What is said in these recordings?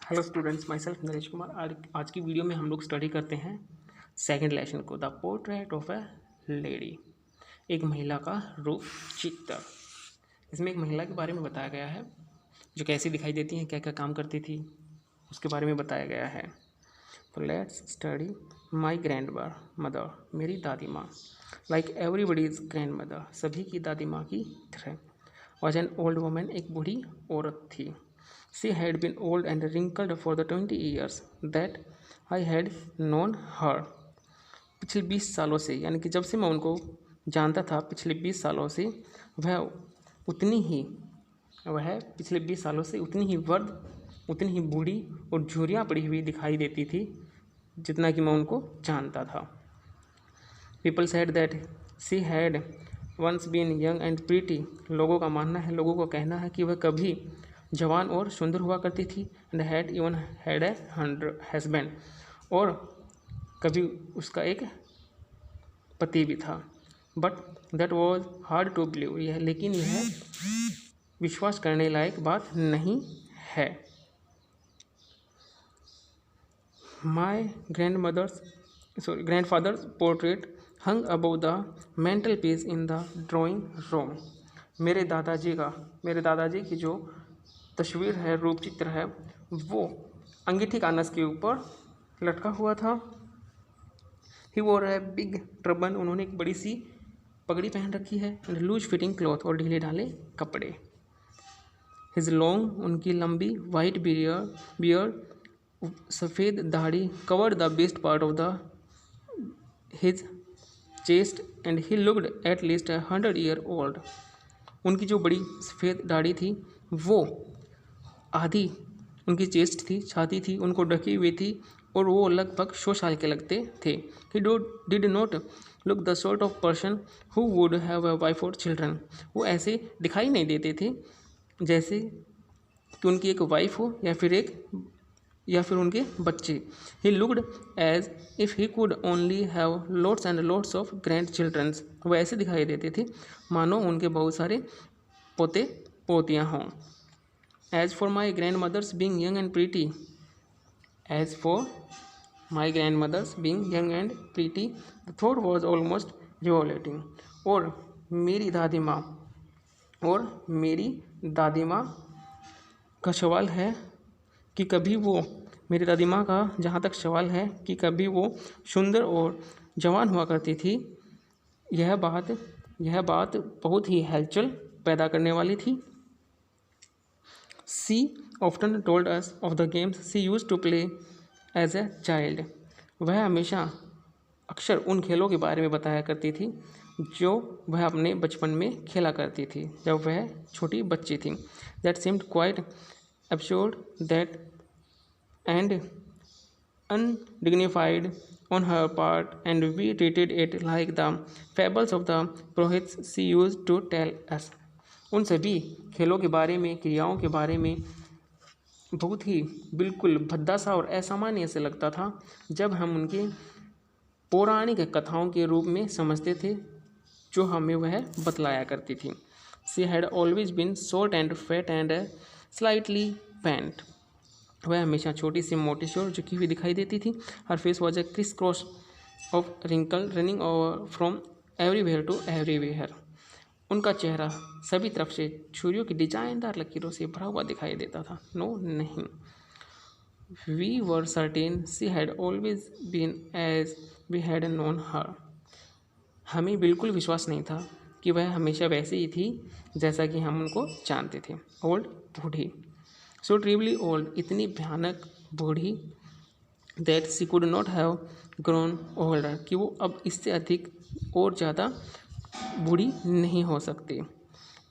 Hello students, my self Naresh Kumar. आज की video में हम लोग स्टडी करते हैं सेकंड लेसन को, the portrait of A lady, एक महिला का रूप चित्र। इसमें एक महिला के बारे में बताया गया है जो कैसी दिखाई देती हैं, क्या क्या काम करती थी, उसके बारे में बताया गया है। तो let's study my grand mother, मेरी दादी माँ। लाइक एवरीबडीज ग्रैंड मदर, सभी की दादी माँ की तरह। वॉज एन ओल्ड वुमन, एक बूढ़ी औरत थी। She had been old and wrinkled for the 20 years that I had known her. पिछले 20 सालों से, यानी कि जब से मैं उनको जानता था, पिछले 20 सालों से वह पिछले 20 सालों से उतनी ही वृद्ध, उतनी ही बूढ़ी और झुर्रियाँ पड़ी हुई दिखाई देती थी जितना कि मैं उनको जानता था। People said that she had once been young and pretty. लोगों का मानना है, लोगों का कहना है कि वह कभी जवान और सुंदर हुआ करती थी। And had even had a husband, और कभी उसका एक पति भी था। But that was hard to believe, लेकिन यह विश्वास करने लायक बात नहीं है। My grandfather's portrait hung above the mantelpiece in the drawing room. मेरे दादाजी की जो तस्वीर है, रूप चित्र है, वो अंगीठी कानस के ऊपर लटका हुआ था। ही वोर ए बिग टर्बन, उन्होंने एक बड़ी सी पगड़ी पहन रखी है। एंड लूज फिटिंग क्लॉथ, और ढीले ढाले कपड़े। हिज लॉन्ग, उनकी लंबी वाइट बियर्ड, सफ़ेद दाढ़ी, covered the best part of the his chest and he looked at least 100 year old. उनकी जो बड़ी सफ़ेद दाढ़ी थी वो आधी उनकी चेस्ट थी, छाती थी, उनको ढकी हुई थी, और वो लगभग 100 साल के लगते थे। He did not look the sort of person who would have a wife और चिल्ड्रन। वो ऐसे दिखाई नहीं देते थे जैसे कि उनकी एक वाइफ हो या फिर उनके बच्चे। He looked as if he could only have lots and lots of grandchildrens. वो ऐसे दिखाई देते थे मानो उनके बहुत सारे पोते पोतियाँ हों। As for my grandmothers being young and pretty, the thought was almost revolting. और मेरी दादी माँ का सवाल है कि कभी वो मेरी दादी माँ का जहाँ तक सवाल है कि कभी वो सुंदर और जवान हुआ करती थी, यह बात बहुत ही हलचल पैदा करने वाली थी। She often told us of the games she used to play as a child. वह हमेशा अक्सर उन खेलों के बारे में बताया करती थी जो वह अपने बचपन में खेला करती थी जब वह छोटी बच्ची थी। That seemed quite absurd and undignified on her part, and we treated it like the fables of the Purohits she used to tell us. उन सभी खेलों के बारे में, क्रियाओं के बारे में बहुत ही बिल्कुल भद्दा सा और असामान्य से लगता था जब हम उनके पौराणिक कथाओं के रूप में समझते थे जो हमें वह बतलाया करती थी। She had always been short and fat and slightly bent. वह हमेशा छोटी सी, मोटी सी और झुकी हुई दिखाई देती थी। Her face was a criss cross of wrinkle running over from everywhere to everywhere. उनका चेहरा सभी तरफ से छुरियों की डिजाइनदार लकीरों से भरा हुआ दिखाई देता था। नहीं, we were certain she had always been as we had known her. हमें बिल्कुल विश्वास नहीं था कि वह हमेशा वैसे ही थी जैसा कि हम उनको जानते थे। ओल्ड, बूढ़ी, सो ट्रिवली ओल्ड, इतनी भयानक बूढ़ी, that she could not have grown older, कि वो अब इससे अधिक और ज़्यादा बूढ़ी नहीं हो सकती।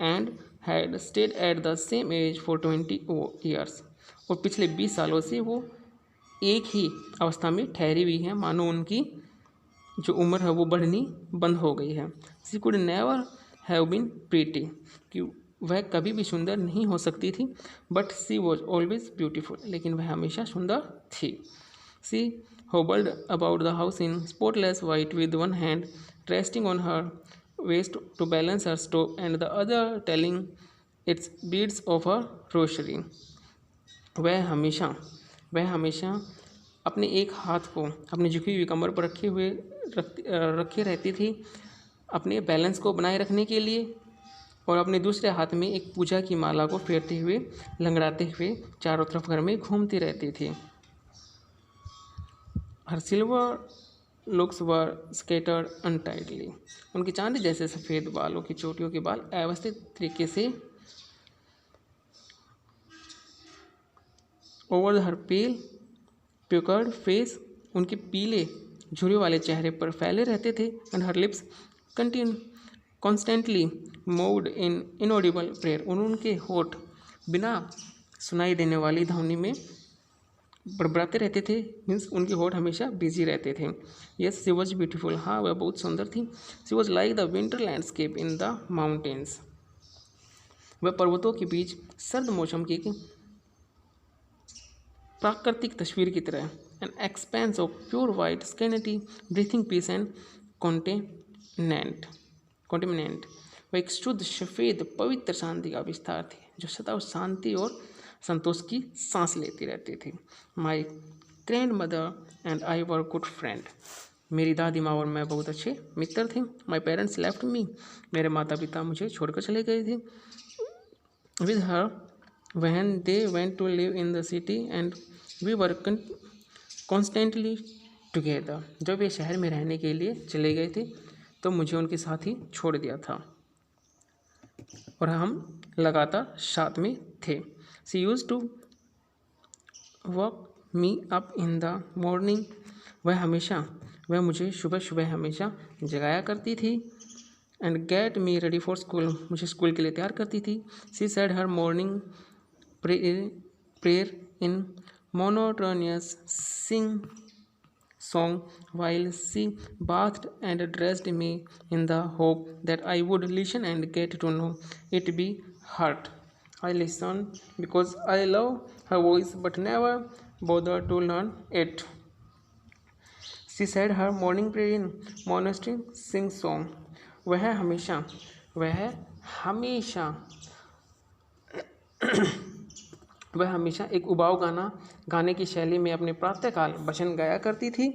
And had stayed at the same age for 20 years, और पिछले 20 सालों से वो एक ही अवस्था में ठहरी हुई है, मानो उनकी जो उम्र है वो बढ़नी बंद हो गई है। She could never have been pretty, कि वह कभी भी सुंदर नहीं हो सकती थी। But she was always beautiful, लेकिन वह हमेशा सुंदर थी। She hobbled about the house in spotless white with one hand resting on her waist to balance her stove and the other telling its beads of her rosary. वह हमेशा वह हमेशा अपने एक हाथ को अपनी झुकी हुई कमर पर रखे रहती थी अपने बैलेंस को बनाए रखने के लिए, और अपने दूसरे हाथ में एक पूजा की माला को फेरते हुए लंगड़ाते हुए चारों तरफ घर में घूमती रहती थी। हर सिल्वर लुक्स वर स्केटर्ड अनटाइडली। उनके चांदी जैसे सफ़ेद बालों की चोटियों के बाल अव्यवस्थित तरीके से ओवर हर पेल प्यूकर्ड फेस, उनके पीले झुर्रियों वाले चेहरे पर फैले रहते थे। And her lips constantly moved in inaudible prayer, उनके होठ बिना सुनाई देने वाली ध्वनि में बड़बड़ाते रहते थे। मीन्स उनके होठ हमेशा बिजी रहते थे। यस शी वॉज ब्यूटीफुल, हाँ वह बहुत सुंदर थी। She was like the winter landscape in the mountains, वह पर्वतों के बीच सर्द मौसम की प्राकृतिक तस्वीर की तरह। An expanse of pure white serenity breathing peace and contentment, वह एक शुद्ध सफ़ेद पवित्र शांति का विस्तार थी जो सदा शांति और संतोष की सांस लेती रहती थी। My grand mother and I were good friend, मेरी दादी माँ और मैं बहुत अच्छे मित्र थे। माई पेरेंट्स लेफ्ट मी, मेरे माता पिता मुझे छोड़कर चले गए थे। With her when they went to live in the city and we were constantly together, जब वे शहर में रहने के लिए चले गए थे तो मुझे उनके साथ ही छोड़ दिया था और हम लगातार साथ में थे। She used to walk me up in the morning, वह मुझे सुबह सुबह हमेशा जगाया करती थी। And get me ready for school, मुझे स्कूल के लिए तैयार करती थी। She said her morning prayer in monotonous song while she bathed and dressed me in the hope that I would listen and get to know it be heard. I listened because I love her voice but never bothered to learn it. She said her morning prayer in monastery sing song. वह हमेशा एक उबाऊ गाने की शैली में अपने प्रातःकाल वचन गाया करती थी।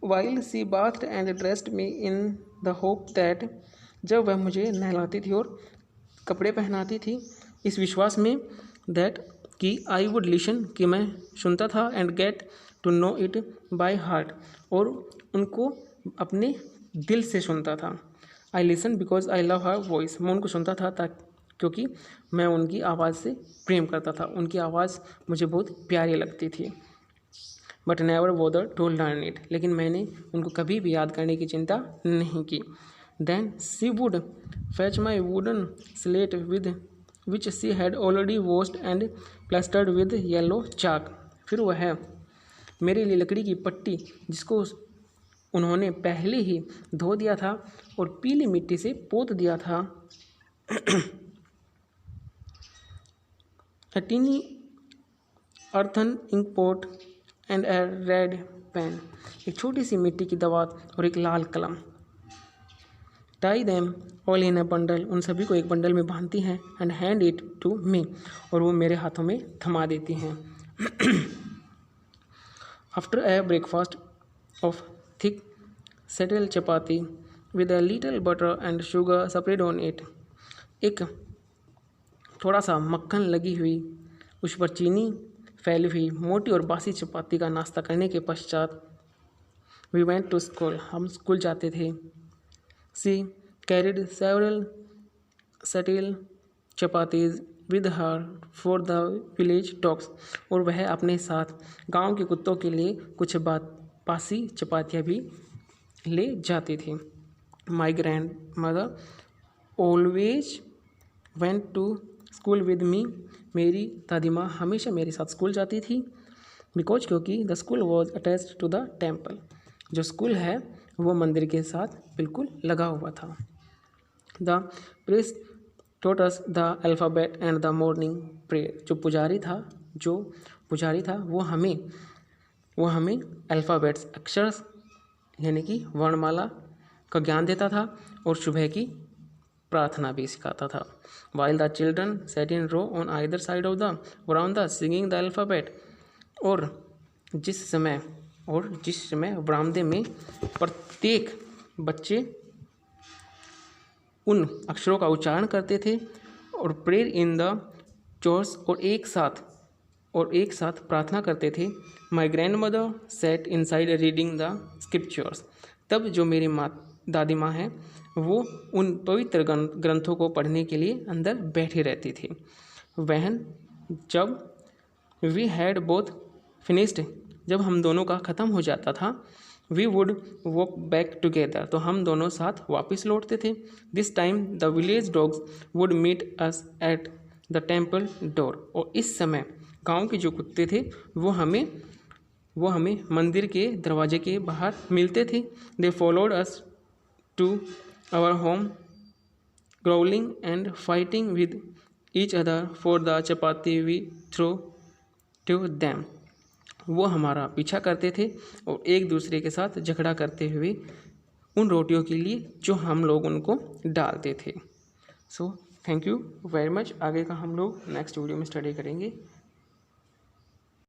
while she bathed and dressed me in the hope that, जब वह मुझे नहलाती थी और कपड़े पहनाती थी इस विश्वास में, that कि I would listen, कि मैं सुनता था, and get to know it by heart, और उनको अपने दिल से सुनता था। I listened because I love her voice, मैं उनको सुनता था क्योंकि मैं उनकी आवाज़ से प्रेम करता था, उनकी आवाज़ मुझे बहुत प्यारी लगती थी। But never bother to learn it, लेकिन मैंने उनको कभी भी याद करने की चिंता नहीं की। Then she would fetch my wooden slate with which she had already washed and plastered with yellow chalk, फिर वह मेरे लिए लकड़ी की पट्टी जिसको उन्होंने पहले ही धो दिया था और पीली मिट्टी से पोत दिया था। A teeny earthen ink pot and a red pen, एक छोटी सी मिट्टी की दवात और एक लाल कलम। Tie them all in a bundle, उन सभी को एक बंडल में बांधती हैं। And hand it to me, और वो मेरे हाथों में थमा देती हैं। After a breakfast of thick settled chapati with a little butter and sugar spread on it, एक थोड़ा सा मक्खन लगी हुई उस पर चीनी फैली हुई मोटी और बासी चपाती का नाश्ता करने के पश्चात वी वेंट टू स्कूल, हम स्कूल जाते थे। She carried several stale chapatis with her for the village dogs, और वह अपने साथ गांव के कुत्तों के लिए कुछ बासी चपातियाँ भी ले जाती थी। My grandmother always went to school with me, मेरी दादी माँ हमेशा मेरे साथ स्कूल जाती थी। बिकॉज क्योंकि the school was attached to the temple, जो स्कूल है वो मंदिर के साथ बिल्कुल लगा हुआ था। The priest taught us the alphabet and the morning prayer, जो पुजारी था वो हमें अल्फ़ाबेट्स अक्षर यानी कि वर्णमाला का ज्ञान देता था और सुबह की प्रार्थना भी सिखाता था। While the children sat in row on either side of the veranda singing the alphabet, और जिस समय बरामदे में प्रत्येक बच्चे उन अक्षरों का उच्चारण करते थे और प्रेयर इन द चोर्स, और एक साथ प्रार्थना करते थे। My grand mother said in side reading the scriptures, तब जो मेरी दादी माँ हैं वो उन पवित्र ग्रंथों को पढ़ने के लिए अंदर बैठी रहती थी। वहन जब वी हैड बोथ फिनिश्ड, जब हम दोनों का ख़त्म हो जाता था, we would walk back together, तो हम दोनों साथ वापस लौटते थे। This time the village dogs would meet us at the temple door, और इस समय गांव के जो कुत्ते थे वो हमें मंदिर के दरवाजे के बाहर मिलते थे। They followed us to our home growling and fighting with each other for the chapati we throw to them, वो हमारा पीछा करते थे और एक दूसरे के साथ झगड़ा करते हुए उन रोटियों के लिए जो हम लोग उनको डालते थे। So thank you very much. आगे का हम लोग नेक्स्ट वीडियो में स्टडी करेंगे।